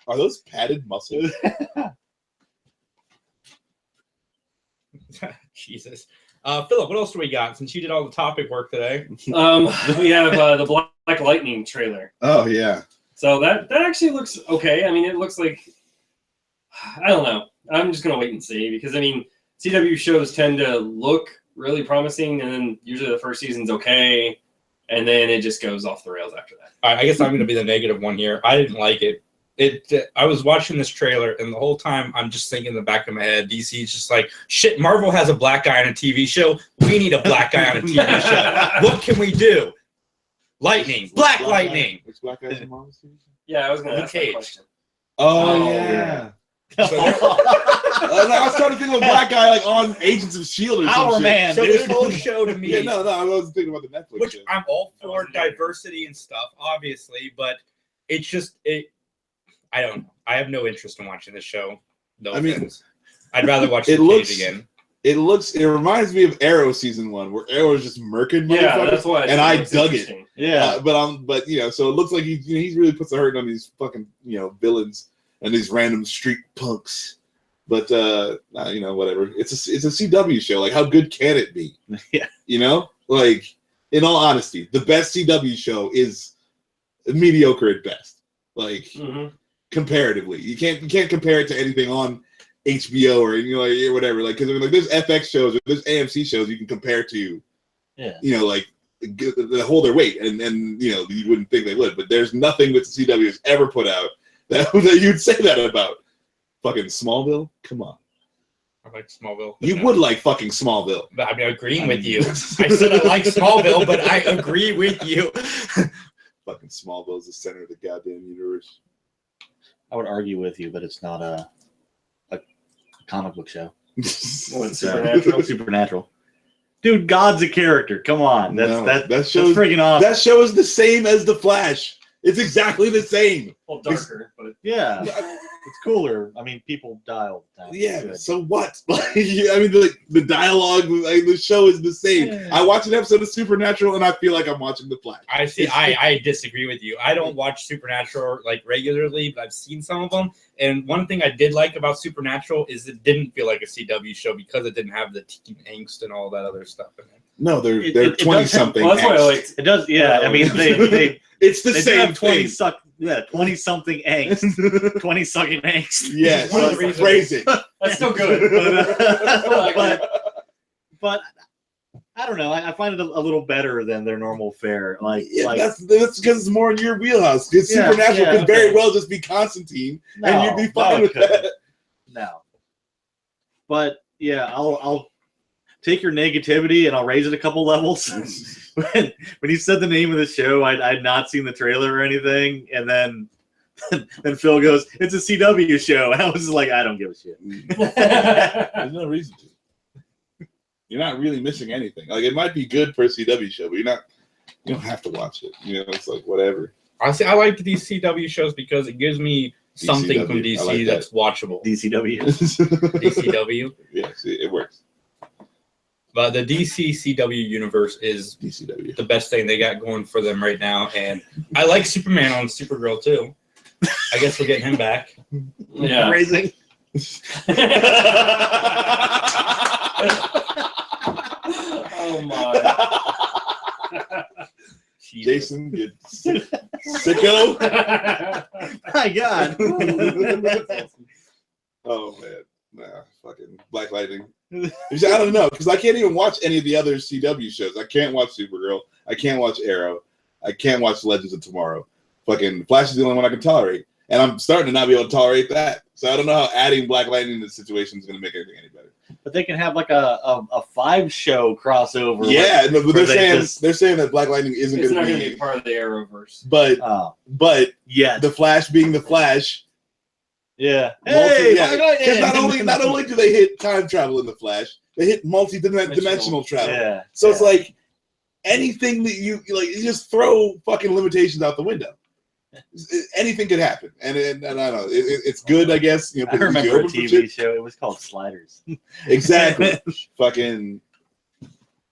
Are those padded muscles? Jesus. Philip, what else do we got? Since you did all the topic work today. We have the Black Lightning trailer. Oh yeah. So that actually looks okay. I mean, it looks like, I don't know. I'm just gonna wait and see because I mean, CW shows tend to look really promising, and then usually the first season's okay, and then it just goes off the rails after that. All right, I guess I'm going to be the negative one here. I didn't like it. I was watching this trailer, and the whole time I'm just thinking in the back of my head, DC's just like, shit, Marvel has a black guy on a TV show. We need a black guy on a TV show. What can we do? Lightning. Black Lightning. Which black guys in Marvel series? Yeah, I was gonna Luke ask that Cage. question. Oh, yeah. So I was trying to think of a black guy like on Agents of S.H.I.E.L.D. or some Power shit. Man. So this whole show to me, Yeah, no, I wasn't thinking about the Netflix which shit. I'm all for diversity and stuff, obviously, but it's just, I don't know. I have no interest in watching this show. No offense. I'd rather watch it Luke Cage again. It reminds me of Arrow season 1, where Arrow is just murking Yeah, motherfuckers, that's why. and I dug it. Yeah. But you know, so it looks like he's really puts the hurt on these fucking villains and these random street punks. But you know, whatever. It's a CW show. Like, how good can it be? Yeah. You know, like in all honesty, the best CW show is mediocre at best. Like comparatively, you can't compare it to anything on HBO or whatever. Like, because I mean, like there's FX shows or there's AMC shows you can compare to. Yeah. You know, like that hold their weight, and you wouldn't think they would, but there's nothing that the CW has ever put out that you'd say that about. Fucking Smallville? Come on. I like Smallville. You would like fucking Smallville. But I'm agreeing with you. I said I like Smallville, but I agree with you. Fucking Smallville is the center of the goddamn universe. I would argue with you, but it's not a comic book show. What's Supernatural? Supernatural. Dude, God's a character. Come on. That's show freaking awesome. That show is the same as The Flash. It's exactly the same. Well, darker, but Yeah. It's cooler. I mean, people die all the time. Yeah, Good. so what? Like, I mean, the dialogue, like, the show is the same. Yeah. I watch an episode of Supernatural and I feel like I'm watching The Flash. I see. I disagree with you. I don't watch Supernatural like regularly, but I've seen some of them. And one thing I did like about Supernatural is it didn't feel like a CW show because it didn't have the teen angst and all that other stuff in it. No, they're It 20 does have- something. Well, that's why I liked. It does, yeah. I mean, they It's the do same have 20 thing. 20 something angst, 20 sucking angst. Yes, One of the reasons- phrasing. That's still good. But I don't know. I find it a little better than their normal fare. Yeah, that's because it's more in your wheelhouse. Because Yeah, Supernatural yeah, could very okay. well just be Constantine, and you'd be fine it with couldn't. that. No. But yeah, I'll take your negativity and I'll raise it a couple levels. when you said the name of the show, I'd not seen the trailer or anything, and then Phil goes, "It's a CW show," and I was just like, "I don't give a shit." There's no reason to. You're not really missing anything. Like, it might be good for a CW show, but you don't have to watch it. You know, it's like whatever. Honestly, I like these CW shows because it gives me something from DCW, DC I like that. that's watchable. DCW. DCW. Yes, it works. But the DC CW universe is DCW. the best thing they got going for them right now. And I like Superman on Supergirl too. I guess we're getting him back. Yeah. Raising. Oh my. Jason, you sicko. My God. Oh man, nah, fucking Black Lightning. I don't know, because I can't even watch any of the other CW shows. I can't watch Supergirl. I can't watch Arrow. I can't watch Legends of Tomorrow. Fucking Flash is the only one I can tolerate, and I'm starting to not be able to tolerate that. So I don't know how adding Black Lightning to the situation is going to make anything any better. But they can have like a 5-show crossover. Yeah, no, but where they're saying that Black Lightning isn't It's going not to going to be, be part of the Arrowverse. but Yeah. the Flash being the Flash. Yeah. Because not only do they hit time travel in the Flash, they hit multi-dimensional travel. Yeah. So it's like anything that you just throw fucking limitations out the window. Anything could happen, and I don't know. It's good, I guess. You know, I remember a open for TV shit. show. It was called Sliders. Exactly. Fucking.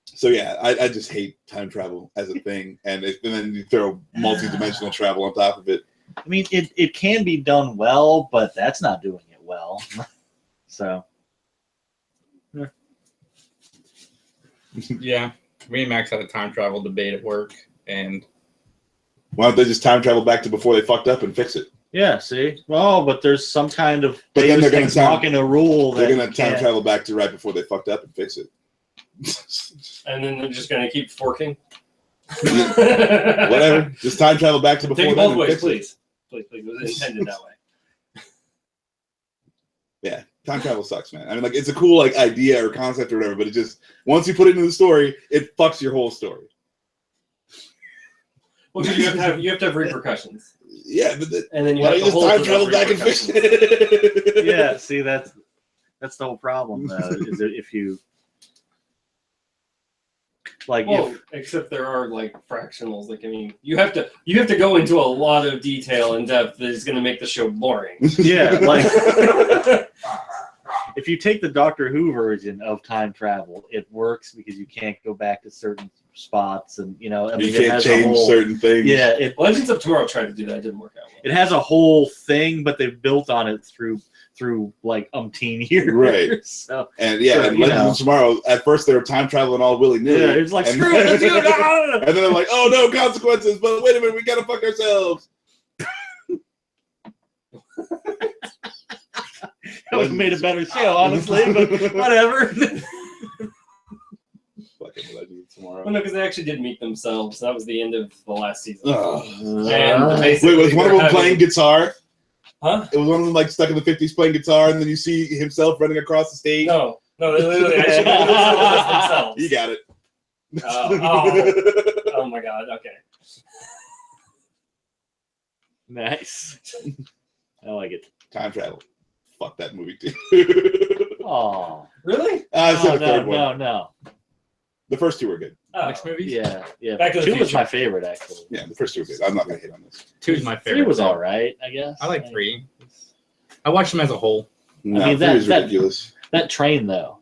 So yeah, I just hate time travel as a thing, and then you throw multi-dimensional travel on top of it. I mean, it can be done well, but that's not doing it well. So. Yeah. Me and Max had a time travel debate at work, and Why don't they just time travel back to before they fucked up and fix it? Yeah, see? Well, but there's some kind of But then they're gonna talking a rule They're that gonna time travel back to right before they fucked up and fix it. And then they're just going to keep forking. Whatever. Just time travel back to before Take it then both and ways, fix it. please. Please. It was intended that way. Yeah, time travel sucks, man. I mean, like, it's a cool like idea or concept or whatever, but it just once you put it into the story, it fucks your whole story. Well, you have to have repercussions. Yeah, but And then you why have don't you to just hold time to travel those back and fix repercussions. it? Yeah, see, that's the whole problem, though, is that if you like Well, except there are like fractionals. Like, I mean, you have to go into a lot of detail and depth that is going to make the show boring. yeah, like if you take the Doctor Who version of time travel, it works because you can't go back to certain spots, and I mean, You it can't has a change whole, certain things. Yeah, it Legends of Tomorrow tried to do that. It didn't work out well. it has a whole thing, but they've built on it through like umpteen years. Right. So And yeah, So, and Legends of Tomorrow, at first they were time traveling all willy-nilly. yeah, it's like and, screw it, let's do it. and then they're like, oh no, consequences, but wait a minute, we gotta fuck ourselves. That would have made a better show, honestly, but whatever. Fucking Legends of Tomorrow. Well, no, because they actually did meet themselves. That was the end of the last season. Ugh. And basically, Wait, was one of them they're playing having- guitar? Huh? It was one of them like stuck in the 50s playing guitar, and then you see himself running across the stage. No, they literally actually met themselves. You got it. Oh my god. Okay. Nice. I like it. Time travel. Fuck that movie too. Oh, Really? I said the third one. no. The first two were good. Oh. next movies. Yeah. Back to the 2 was Future. my favorite, actually. Yeah, the first two were good. I'm not gonna hit on this. 2 is my 3 favorite. was though. all right, I guess. I like 3. I watched them as a whole. No, mean, 3 is ridiculous. That train, though.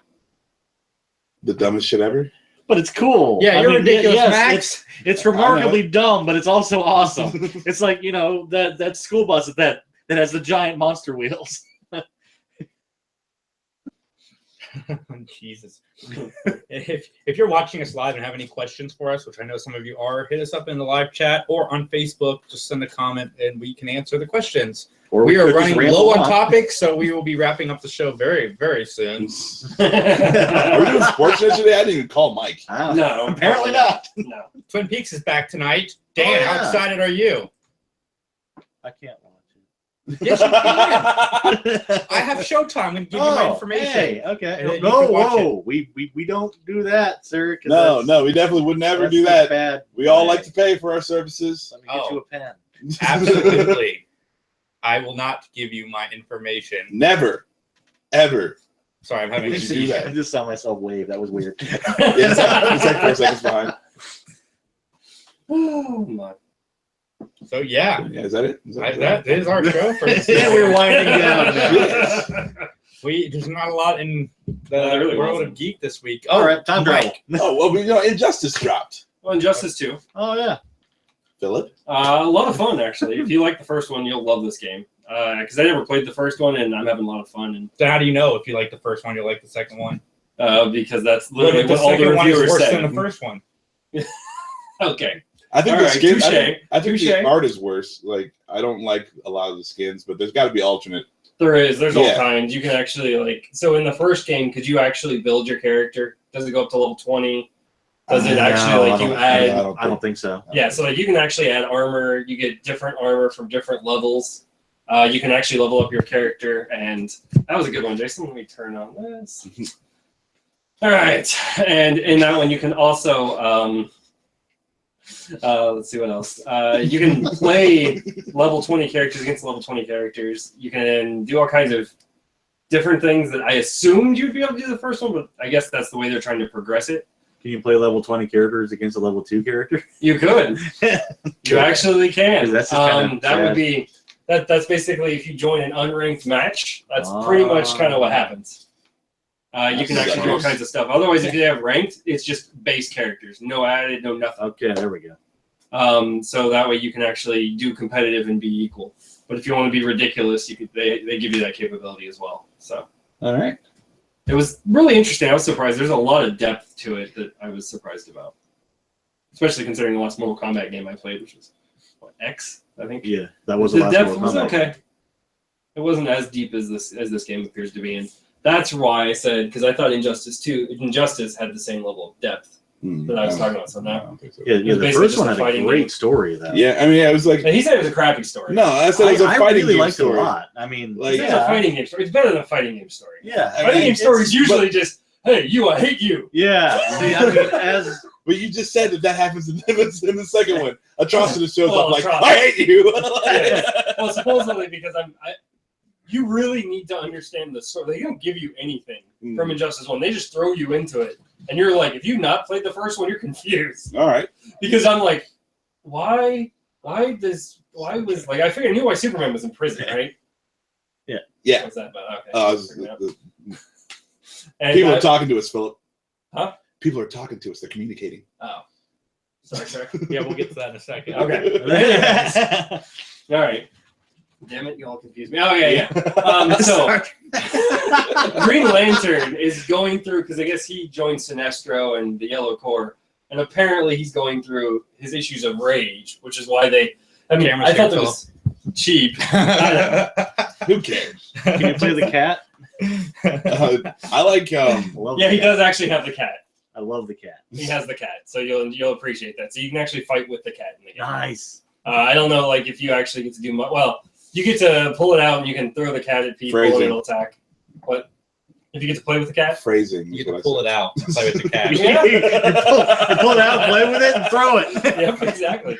The dumbest shit ever. But it's cool. Yeah, I you're mean, ridiculous, yes, Max. It's remarkably dumb, but it's also awesome. It's like, that school bus that has the giant monster wheels. Jesus. If you're watching us live and have any questions for us, which I know some of you are, hit us up in the live chat or on Facebook. Just send a comment and we can answer the questions. Or we are could just running ramble low on on. topics, so we will be wrapping up the show very, very soon. Are we doing sports yesterday? I didn't even call Mike. No, apparently not. No. Twin Peaks is back tonight. Dan, Oh, how yeah. excited are you? I can't watch Yes, you can. I have Showtime. I'm going to give you my information. Hey, And then okay. you No, can watch whoa. We don't do that, sir. 'cause No, that's- no, we definitely would never that's do the that. Bad. We all like to pay for our services. Let me get Oh. you a pen. Absolutely. I will not give you my information. Never, ever. Sorry, I'm having Would you do that? I just saw myself wave. That was weird. It's like 4 seconds behind. Oh my. So, yeah. Yeah, is that it? That is our show for this Yeah, we're winding down. There's not a lot in the there really world wasn't. of geek this week. All right, time travel. Mike. Oh, well, Injustice dropped. Well, Injustice 2. Oh yeah. Philip? A lot of fun, actually. If you like the first one, you'll love this game. Because I never played the first one, and I'm having a lot of fun. And So how do you know if you like the first one, you'll like the second one? because that's literally the what all the second one is reviewers worse said. than the first one. Okay. I think All the right, skin. touche, I think touche. the art is worse. Like, I don't like a lot of the skins, but there's got to be alternate. There's all Yeah. kinds. You can actually so in the first game, could you actually build your character? Does it go up to level 20? Does it actually you add? I don't think so. Yeah, so you can actually add armor. You get different armor from different levels. You can actually level up your character, and that was a good one, Jason. Let me turn on this. All right, and in that one, you can also let's see what else. You can play level 20 characters against level 20 characters. You can do all kinds of different things that I assumed you'd be able to do the first one, but I guess that's the way they're trying to progress it. Can you play level 20 characters against a level 2 character? You could. You actually can. That's just kinda that would sad. be that's basically if you join an unranked match. That's pretty much kind of what happens. You can actually do all kinds of stuff. Otherwise, if you have ranked, it's just base characters, no added, no nothing. Okay, there we go. So that way you can actually do competitive and be equal. But if you want to be ridiculous, you could they give you that capability as well. So All right. it was really interesting. I was surprised. There's a lot of depth to it that I was surprised about, especially considering the last Mortal Kombat game I played, which was what, X, I think. Yeah, that was the The last depth one. was okay. It wasn't as deep as this game appears to be, and that's why I said, because I thought Injustice had the same level of depth that I was talking about. So now, don't think so. Yeah, was the basically first just one a had a fighting great game. story though. Yeah, I mean, it was like and he said it was a crappy story. no, I said it was a I fighting really game liked story. it a lot. I mean, Like, It's a fighting game story. It's better than a fighting game story. yeah, I Fighting mean, game story is it's- usually just, hey, you, I hate you. yeah. See, I mean, as But you just said that happens in the second one. Atrocity shows Well, up like, Atrocity. I hate you. Well, supposedly because you really need to understand the story. They don't give you anything from Injustice 1. They just throw you into it. And you're like, if you've not played the first one, you're confused. All right. Because I'm like, why was, I knew why Superman was in prison, right? Yeah. What's that about? Okay. I was- And people I- are talking to us, Philip. Huh? People are talking to us. They're communicating. Oh. Sorry. Yeah, we'll get to that in a second. Okay. All right. Damn it, you all confused me. Oh, yeah. So, Green Lantern is going through, because I guess he joined Sinestro and the Yellow Corps, and apparently he's going through his issues of rage, which is why I thought that was cheap. Who cares? can you play the cat? I like. I love Yeah, the he cat. does actually have the cat. I love the cat. He has the cat, so you'll appreciate that. So you can actually fight with the cat in the game. Nice. I don't know, like if you actually get to do well, you get to pull it out and you can throw the cat at people Phrasing. and it'll attack. What? If you get to play with the cat? Phrasing. You is can what I pull said. it out and play with the cat. Yeah. you pull it out, play with it, and throw it. Yep, exactly.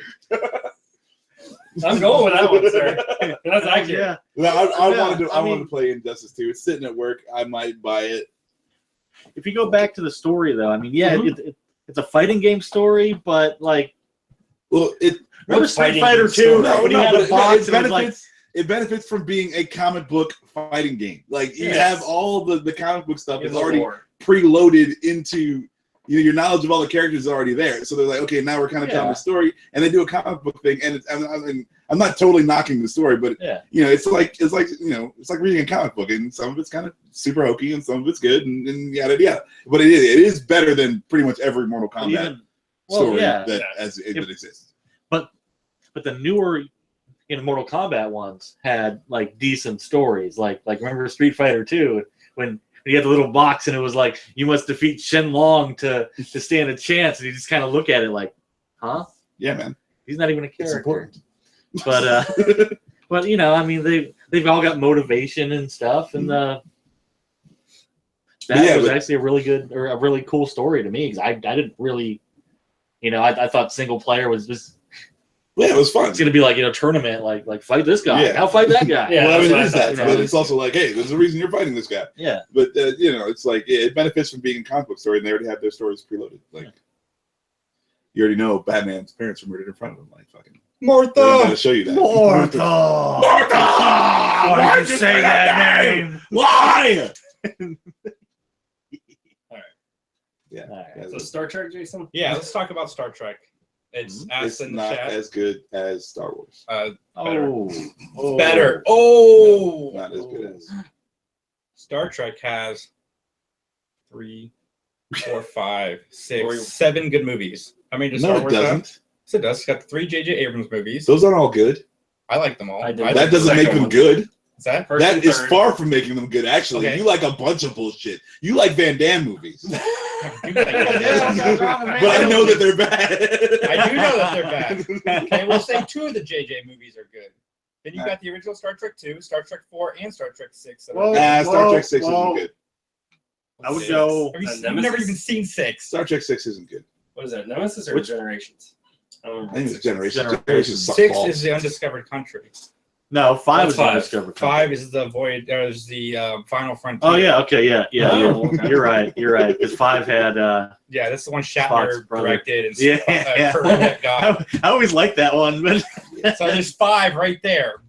I'm going with that one, sir. That's accurate. Yeah. No, I Yeah, wanted to. I I wanted mean- to play Injustice 2. It's sitting at work. I might buy it. If you go back to the story, though, I mean, yeah, Mhm. it's a fighting game story, but like, Well, it remember What Street fighting Fighter game 2 story? when you had a box it and it was benefits. It benefits from being a comic book fighting game. Like you Yes. have all the comic book stuff is It's a already war. preloaded into your knowledge of all the characters is already there. So they're like, okay, now we're kind of telling the story, and they do a comic book thing. And I'm not totally knocking the story, but it's like reading a comic book, and some of it's kind of super hokey, and some of it's good, and yada yada. But it is better than pretty much every Mortal Kombat story that exists. But the newer Mortal Kombat ones had like decent stories. Like remember Street Fighter 2 when you had the little box and it was like you must defeat Shenlong to stand a chance, and you just kind of look at it like, huh? Yeah, man. He's not even a character. But but I mean they've all got motivation and stuff, and that was actually a really good or a really cool story to me, because I didn't really I thought single player was just. Yeah, it was fun. It's gonna be like tournament, like fight this guy. Yeah. I'll fight that guy. Well, I mean, it is that, but it's also like, hey, there's a reason you're fighting this guy. Yeah. But it's like it benefits from being a comic book story, and they already have their stories preloaded. Like, you already know Batman's parents were murdered in front of him. Like, fucking Martha. I'm gonna show you that. Martha. Why did you say that name? Why? All right. Yeah. All right. So Star Trek, Jason. Yeah, let's talk about Star Trek. It's It's in the not chat. as good as Star Wars. Better. Oh, Not as good as. Star Trek has 3, 4, 5, 6, 7 good movies. I mean, does No, Star it Wars doesn't. have? Yes, it does. It's got 3 J.J. Abrams movies. Those aren't all good. I like them all. I did. like That the doesn't make second them one. good. Is that? First That and is third. far from making them good. Actually, Okay. you like a bunch of bullshit. You like Van Damme movies, but I do like that. I know that they're bad. I do know that they're bad. Okay, we'll say 2 of the J.J. movies are good. Then you got the original Star Trek 2, Star Trek 4, and Star Trek 6. That are Star Trek 6 isn't good. I would go. Have you Nemesis? you've never even seen 6. Star Trek 6 isn't good. What is that? Nemesis or Generations? I don't remember. I think it's Generations. Generations. Generations suck 6 balls. is the undiscovered country. No, 5 What's is five? Undiscovered. 5 is the void. There's the Final Frontier. Oh yeah, okay, yeah. Oh, okay. You're right. Because 5 had. Yeah, that's the one Spock's Shatner brother. directed and Yeah. Kirk got. I always liked that one, but So there's 5 right there.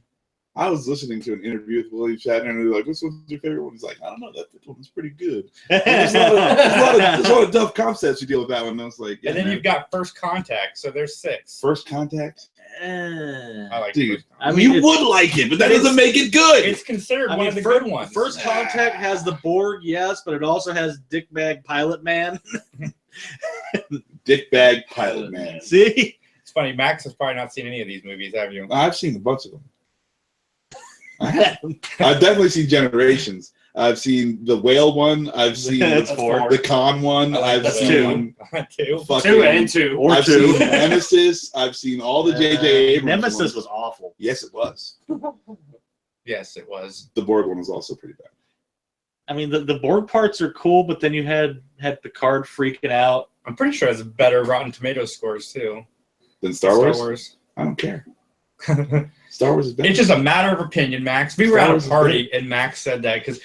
I was listening to an interview with William Shatner, and they're like, "Which one's your favorite one?" He's like, "I don't know. That one's pretty good." There's a lot of tough concepts you deal with that one. And I was like, yeah, And then man. you've got First Contact. So there's 6. First Contact. I like Dude, First Contact. I mean, you would like it, but that doesn't make it good. It's considered one of the First, good ones. First Contact has the Borg, yes, but it also has Dickbag Pilot Man. Dickbag Pilot Man. See? It's funny. Max has probably not seen any of these movies, have you? I've seen a bunch of them. I've definitely seen Generations. I've seen the whale one. I've seen That's 4. the con one. I've That's seen 2. fucking, 2 and 2. Or I've 2. seen Nemesis. I've seen all the J.J. Abrams Nemesis ones. was awful. Yes, it was. Yes, it was. The Borg one was also pretty bad. I mean, the Borg parts are cool, but then you had Picard freaking out. I'm pretty sure it's better Rotten Tomatoes scores too. Then Star Wars? I don't care. Star Wars is better. It's just a matter of opinion, Max. We were Star at Wars a is party and Max said that because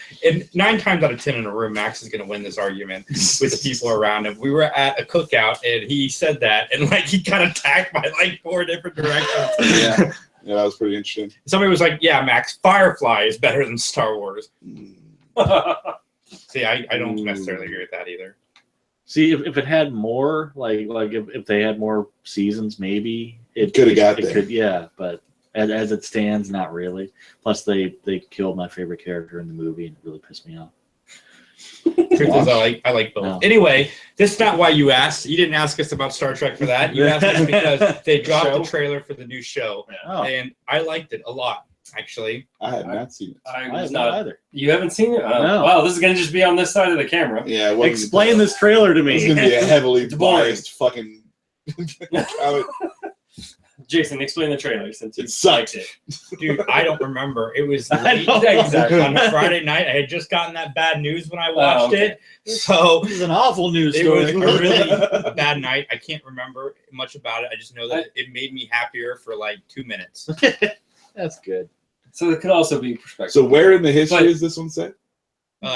9 times out of 10 in a room, Max is going to win this argument with the people around him. We were at a cookout and he said that and like he got attacked by like 4 different directions. Yeah, that was pretty interesting. Somebody was like, "Yeah, Max, Firefly is better than Star Wars." See, I don't necessarily agree with that either. See, if it had more, like if they had more seasons, maybe it Could have got it there. could, yeah. But as it stands, not really. Plus, they killed my favorite character in the movie, and it really pissed me off. Truth is, I like both. No. Anyway, this is not why you asked. You didn't ask us about Star Trek for that. You asked us because they dropped the trailer for the new show, Oh, and I liked it a lot, actually. I have not seen it. I I was have not. not either. You haven't seen it? No. Wow, this is going to just be on this side of the camera. Yeah, it wasn't- Explain this trailer to It's me. going to be a heavily It's boring. biased fucking. Jason, explain the trailer since you It sucked. liked it. Dude, I don't remember. It was I late know. Exactly. on a Friday night. I had just gotten that bad news when I watched okay. it. So This is an awful news it was story. a really bad night. I can't remember much about it. I just know that it made me happier for like 2 minutes. That's good. So it could also be perspective. So where in the history But- is this one set?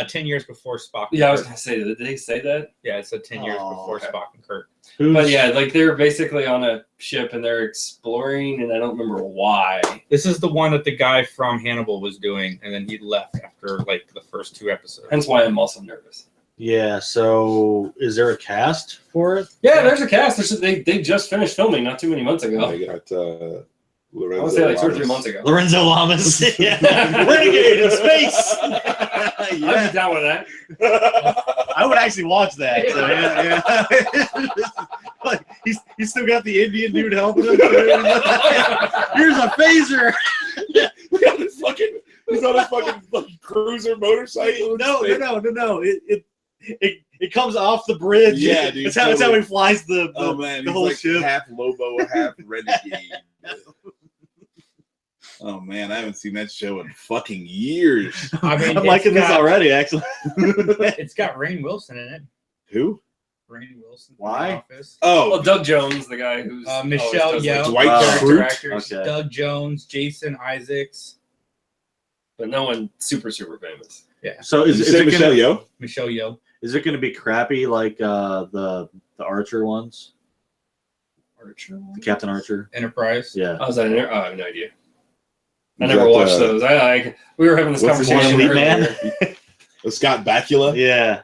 10 years before Spock. and Yeah, I was Kirk. going to say, did they say that? Yeah, it said 10 years Oh, before okay. Spock and Kirk. But yeah, like they're basically on a ship and they're exploring, and I don't remember why. This is the one that the guy from Hannibal was doing, and then he left after like the first 2 episodes. Hence why I'm also nervous. Yeah. So, is there a cast for it? Yeah, there's a cast. They just finished filming not too many months ago. I got I Lorenzo want to say like 2 or 3 Lamas. months ago. Lorenzo Lamas. Renegade in space. I'd Yeah. be down with that. I would actually watch that. So, yeah. Like, he's still got the Indian dude helping him. Here's a phaser. He's on his fucking cruiser motorcycle. No. It comes off the bridge. Yeah, dude, That's how he flies the Man, the he's whole like ship. half Lobo, half Renegade. Oh man, I haven't seen that show in fucking years. I mean, I'm liking this already, actually. It's got Rainn Wilson in it. Who? Rainn Wilson. Why? Office. Oh, Well, Doug Jones, the guy who's Michelle always does, Yeoh. Dwight character Schrute? actors, Okay. Doug Jones, Jason Isaacs, but no one super famous. So did you say Michelle Yeoh? Michelle Yeoh. is it going to be crappy like the Archer ones? Archer. The Captain Archer? Enterprise. Yeah. Oh, is that oh, I have no idea. I Is never that, watched those. We were having this what's the conversation one, Elite Man? earlier. Scott Bakula. Yeah.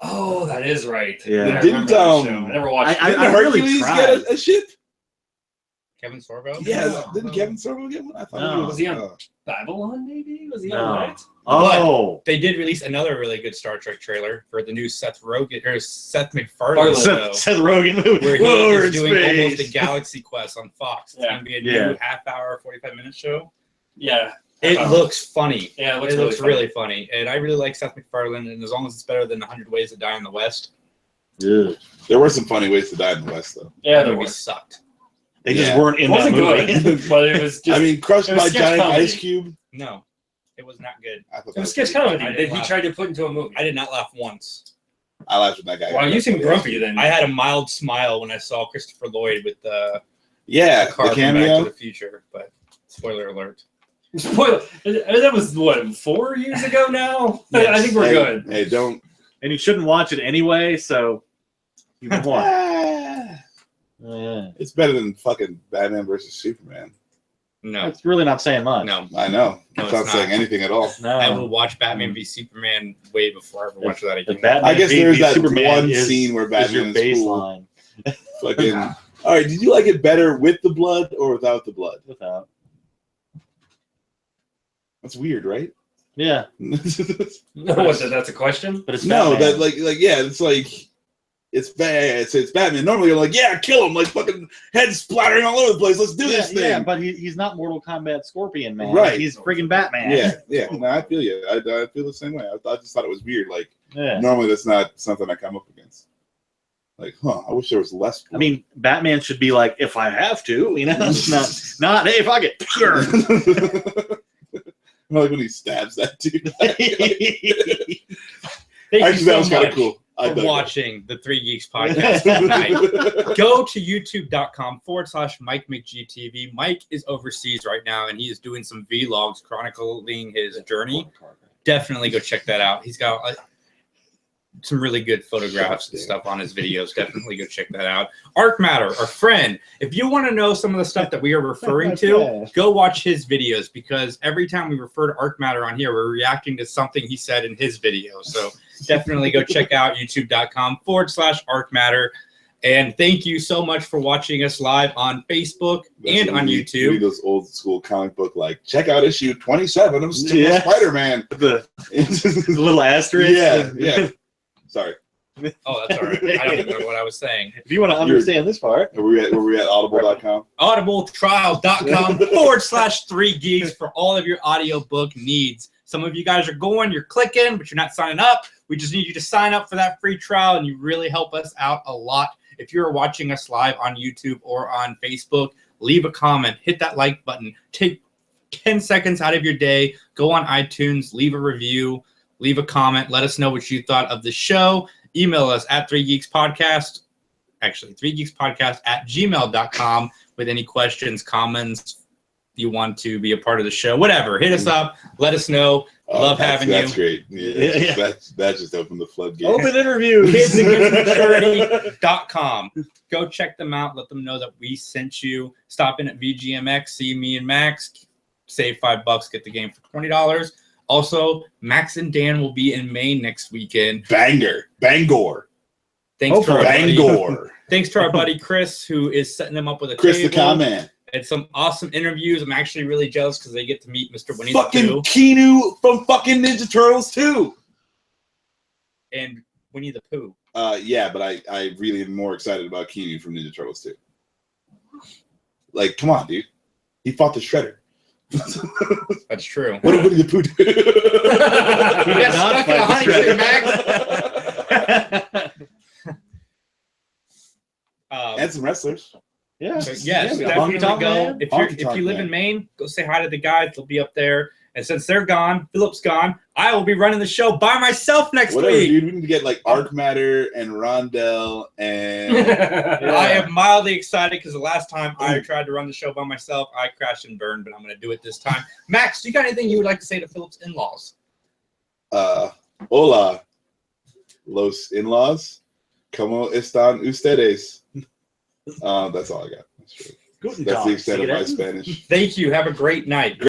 Oh, that is right. Yeah. I remember Didn't, that show. I never watched I- it. Didn't really Hercules tried. get a ship? Kevin Sorbo. Yeah, didn't Kevin Sorbo get one? I thought No. he Was he on Babylon, maybe? Was he No. on that? Oh. They did release another really good Star Trek trailer for the new Seth MacFarlane show, Seth Rogen movie. where he We're is in doing almost space. a Galaxy Quest on Fox. It's Yeah. gonna be a Yeah. new half-hour, 45-minute show. Yeah. It looks funny. Yeah, it It looks, looks really funny, and I really like Seth MacFarlane. And as long as it's better than 100 Ways to Die in the West, Yeah. There were some funny ways to die in the West, though. Yeah, that there movie was. sucked. They just Yeah. weren't in It that wasn't movie. good, but it was just. I mean, crushed it was by sketch giant comedy. ice cube. No, it was not good. I thought It that was sketch pretty comedy I that didn't he laugh. tried to put into a movie. I did not laugh once. I laughed with that guy. Wow, you seem grumpy then. I had a mild smile when I saw Christopher Lloyd with the Yeah, car the from Back to cameo. the Future, but spoiler alert. Spoiler. That was what 4 years ago now. I think we're Hey, good. Hey, don't. And you shouldn't watch it anyway, so you can watch. Ah, Yeah. it's better than fucking Batman versus Superman. No, That's really not saying much. no. I know. No, It's it's not not. saying anything at all. No. I will watch Batman v Superman way before I ever watch that The again. Batman I guess v there's that Superman one is- scene where is Batman your is cool. baseline. Fucking. All right, did you like it better with the blood or without the blood? Without. That's weird, right? Yeah, No, that's a question. but it's No, Batman. that like yeah, it's like it's bad. It's Batman. Normally you're like, yeah, kill him, like fucking head splattering all over the place. Let's do this thing. Yeah, but he's not Mortal Kombat Scorpion Man. Right. He's friggin' Batman. Yeah. No, I feel you. I feel the same way. I just thought it was weird. Like Yeah. normally that's not something I come up against. Like, I wish there was less. I mean, Batman should be like, if I have to, not hey, fuck it. Sure. like when he stabs that dude. Thank Actually, you that so was kind much of cool. I for dug it. watching the Three Geeks podcast tonight. Go to youtube.com/Mike McGTV. Mike is overseas right now, and he is doing some vlogs chronicling his journey. Definitely go check that out. He's got some really good photographs and stuff on his videos. Definitely go check that out. Arcmatter, our friend. If you want to know some of the stuff that we are referring to, go watch his videos, because every time we refer to Arcmatter on here, we're reacting to something he said in his video. So definitely go check out youtube.com/Arcmatter. And thank you so much for watching us live on Facebook and on Read YouTube. those old school comic book, like, check out issue 27 of Yeah. Spider-Man. the little asterisk. Yeah. Sorry. Oh, that's all right. I don't even know what I was saying. If you want to understand this part, Were we at audible.com? audibletrial.com/3geeks for all of your audiobook needs. Some of you guys are going, you're clicking, but you're not signing up. We just need you to sign up for that free trial, and you really help us out a lot. If you're watching us live on YouTube or on Facebook, leave a comment, hit that like button, take 10 seconds out of your day, go on iTunes, leave a review, leave a comment, let us know what you thought of the show. Email us at 3geekspodcast, actually 3geekspodcast@gmail.com with any questions, comments, you want to be a part of the show, whatever. Hit us up, let us know. Love having That's you. great. Yeah. That just opened the floodgates. open interviews. kidsandkidsmaturity.com. Go check them out. Let them know that we sent you. Stop in at VGMX, see me and Max, save $5, get the game for $20. Also, Max and Dan will be in Maine next weekend. Bangor. Thanks to our buddy, Bangor. thanks to our buddy Chris, who is setting them up with a Chris the table comment. and some awesome interviews. I'm actually really jealous because they get to meet Mr. Winnie Fucking the Pooh Keanu from fucking Ninja Turtles too. and Winnie the Pooh. Yeah, but I really am more excited about Keanu from Ninja Turtles too. Like, come on, dude. He fought the Shredder. That's true. What did Winnie the Pooh do? You got stuck in a honey tree, Max. And some wrestlers. Yeah. But yes, Yeah, definitely Honky Tonk go. Man. If Honky you Tonk live Man. in Maine, go say hi to the guys. They'll be up there. And since they're gone, Philip's gone, I will be running the show by myself next Whatever, week. dude. We need to get like Arcmatter and Rondell and I am mildly excited because the last time I tried to run the show by myself, I crashed and burned, but I'm going to do it this time. Max, do you got anything you would like to say to Philip's in-laws? Hola, los in-laws. ¿Cómo están ustedes? That's all I got. That's the extent of my Spanish. Thank you. Have a great night.